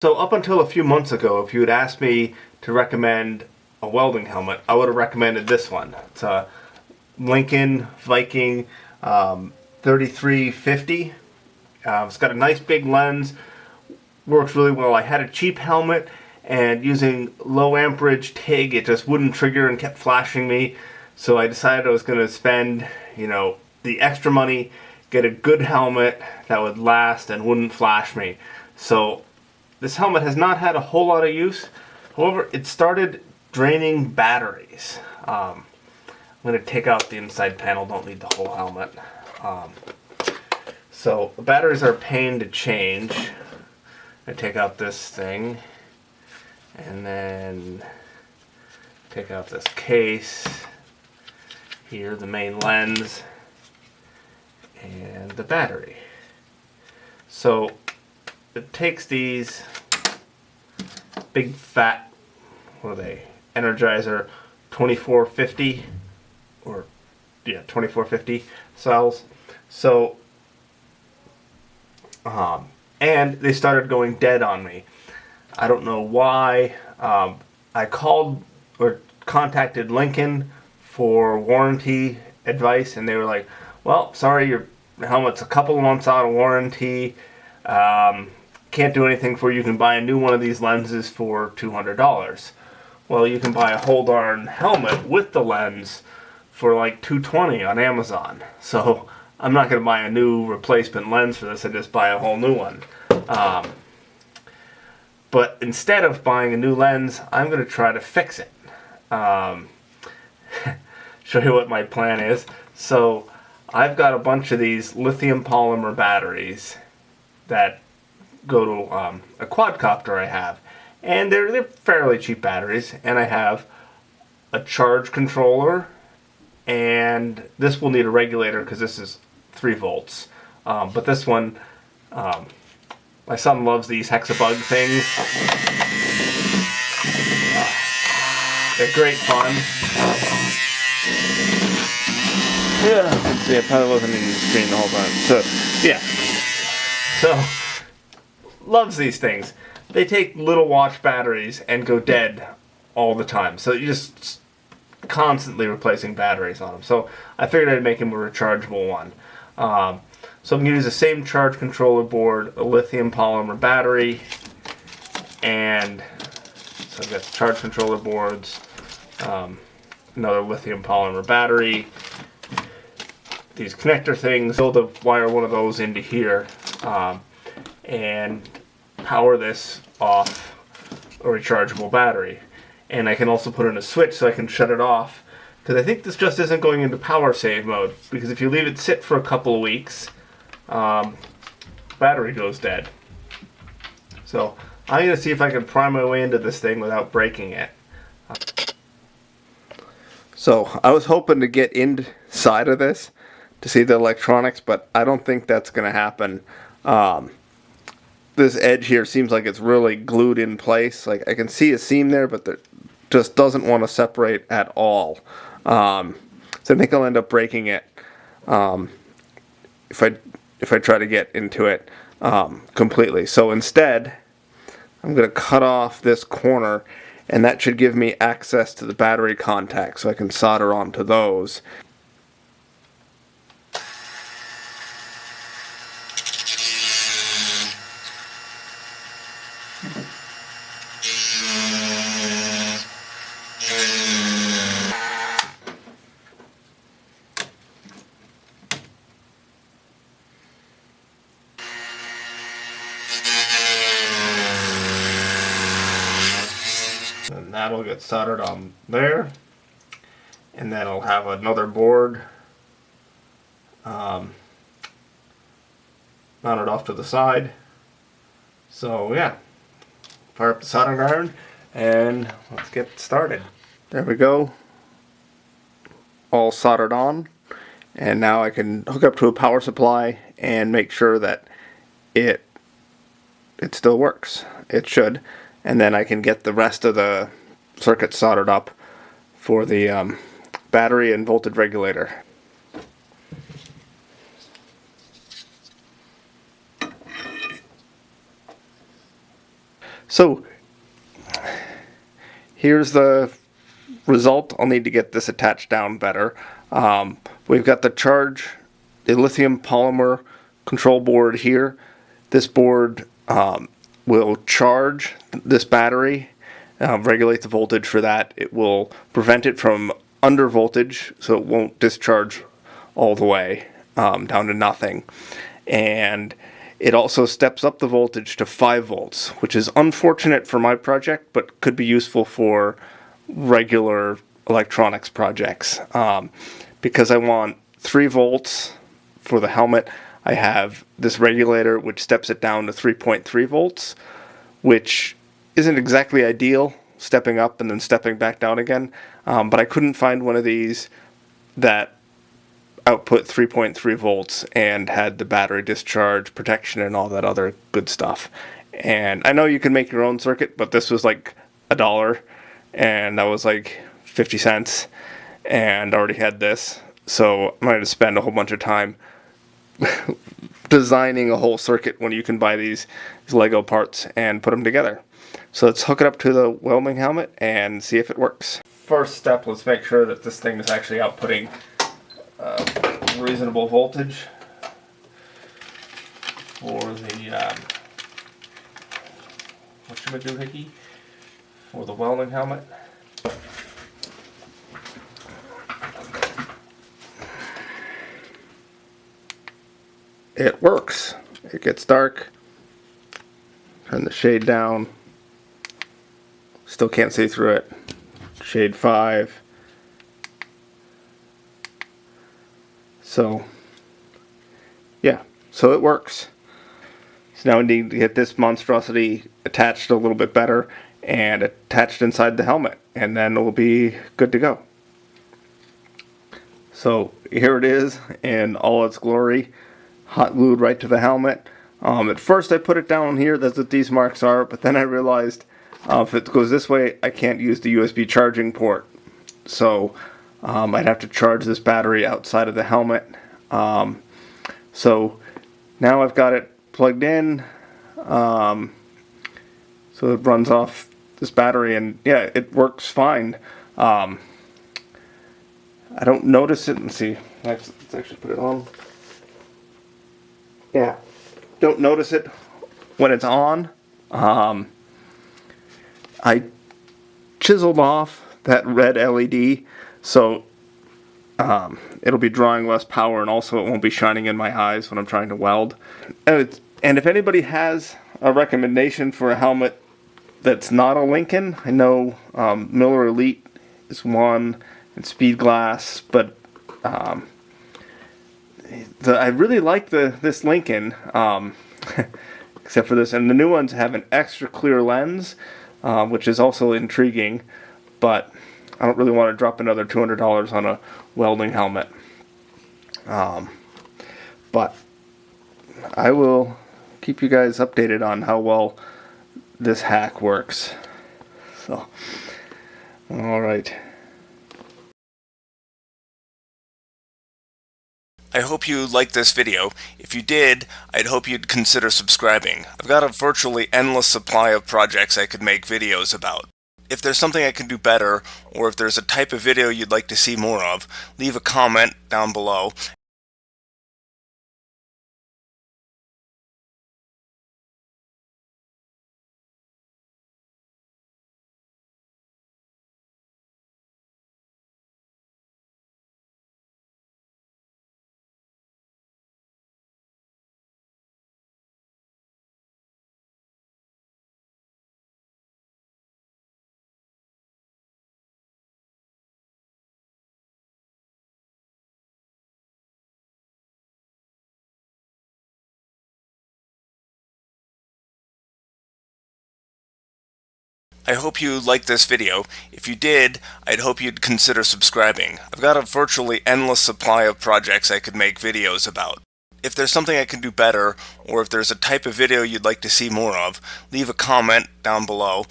So up until a few months ago, if you had asked me to recommend a welding helmet, I would have recommended this one. It's a Lincoln Viking 3350. It's got a nice big lens, works really well. I had a cheap helmet, and using low amperage TIG, it just wouldn't trigger and kept flashing me. So I decided I was going to spend, the extra money, get a good helmet that would last and wouldn't flash me. So this helmet has not had a whole lot of use. However, it started draining batteries. I'm going to take out the inside panel, don't need the whole helmet. So the batteries are a pain to change. I take out this thing, and then take out this case, here the main lens, and the battery. So it takes these big fat, what are they, Energizer 2450, or yeah, 2450 cells. So and they started going dead on me. I don't know why. I called or contacted Lincoln for warranty advice, and they were like, well, sorry, your helmet's a couple of months out of warranty. Can't do anything for you. You can buy a new one of these lenses for $200. Well, you can buy a whole darn helmet with the lens for like $220 on Amazon. So I'm not going to buy a new replacement lens for this. I just buy a whole new one. But instead of buying a new lens, I'm going to try to fix it. Show you what my plan is. So I've got a bunch of these lithium polymer batteries that go to a quadcopter I have, and they're fairly cheap batteries. And I have a charge controller, and this will need a regulator because this is 3 volts. But this one, my son loves these hexabug things. They're great fun. Yeah, let's see, I probably wasn't in the screen the whole time. So, yeah. So, loves these things. They take little watch batteries and go dead all the time. So you just constantly replacing batteries on them. So I figured I'd make him a rechargeable one. So I'm going to use the same charge controller board, a lithium polymer battery, and so I've got the charge controller boards, another lithium polymer battery, these connector things. Build a wire one of those into here, and power this off a rechargeable battery. And I can also put in a switch so I can shut it off, because I think this just isn't going into power save mode, because if you leave it sit for a couple of weeks, battery goes dead. So I'm going to see if I can pry my way into this thing without breaking it. So I was hoping to get inside of this to see the electronics, but I don't think that's going to happen. This edge here seems like it's really glued in place. Like I can see a seam there, but it just doesn't want to separate at all. So I think I'll end up breaking it if I try to get into it completely. So instead, I'm going to cut off this corner, and that should give me access to the battery contacts, so I can solder onto those. And that'll get soldered on there, and then I'll have another board mounted off to the side. So yeah, fire up the soldering iron and let's get started. There we go, all soldered on, and now I can hook up to a power supply and make sure that it still works. It should. And then I can get the rest of the circuit soldered up for the battery and voltage regulator. So here's the result. I'll need to get this attached down better. We've got the lithium polymer control board here. This board will charge this battery, regulate the voltage for that. It will prevent it from under voltage, so it won't discharge all the way down to nothing. And it also steps up the voltage to 5 volts, which is unfortunate for my project, but could be useful for regular electronics projects. Because I want 3 volts for the helmet, I have this regulator which steps it down to 3.3 volts, which isn't exactly ideal, stepping up and then stepping back down again. But I couldn't find one of these that output 3.3 volts and had the battery discharge protection and all that other good stuff. And I know you can make your own circuit, but this was like $1, and that was like 50 cents, and I already had this, so I'm going to spend a whole bunch of time designing a whole circuit when you can buy these Lego parts and put them together. So let's hook it up to the welding helmet and see if it works. First step, let's make sure that this thing is actually outputting reasonable voltage for the whatchamajoohickey, for the welding helmet. It works. It gets dark. Turn the shade down. Still can't see through it. Shade 5. So, yeah. So it works. So now we need to get this monstrosity attached a little bit better and attached inside the helmet, and then it'll be good to go. So here it is in all its glory, hot glued right to the helmet. At first I put it down here, that's what these marks are, but then I realized if it goes this way, I can't use the USB charging port. So I'd have to charge this battery outside of the helmet. So now I've got it plugged in, so it runs off this battery, and yeah, it works fine. I don't notice it. Let's see. Let's actually put it on. Yeah, don't notice it when it's on. I chiseled off that red LED, so it'll be drawing less power, and also it won't be shining in my eyes when I'm trying to weld. And if anybody has a recommendation for a helmet that's not a Lincoln, I know Miller Elite is one, and Speed Glass, but I really like this Lincoln, except for this, and the new ones have an extra clear lens, which is also intriguing, but I don't really want to drop another $200 on a welding helmet. But I will keep you guys updated on how well this hack works. So, alright. I hope you liked this video. If you did, I'd hope you'd consider subscribing. I've got a virtually endless supply of projects I could make videos about. If there's something I can do better, or if there's a type of video you'd like to see more of, leave a comment down below. I hope you liked this video. If you did, I'd hope you'd consider subscribing. I've got a virtually endless supply of projects I could make videos about. If there's something I can do better, or if there's a type of video you'd like to see more of, leave a comment down below.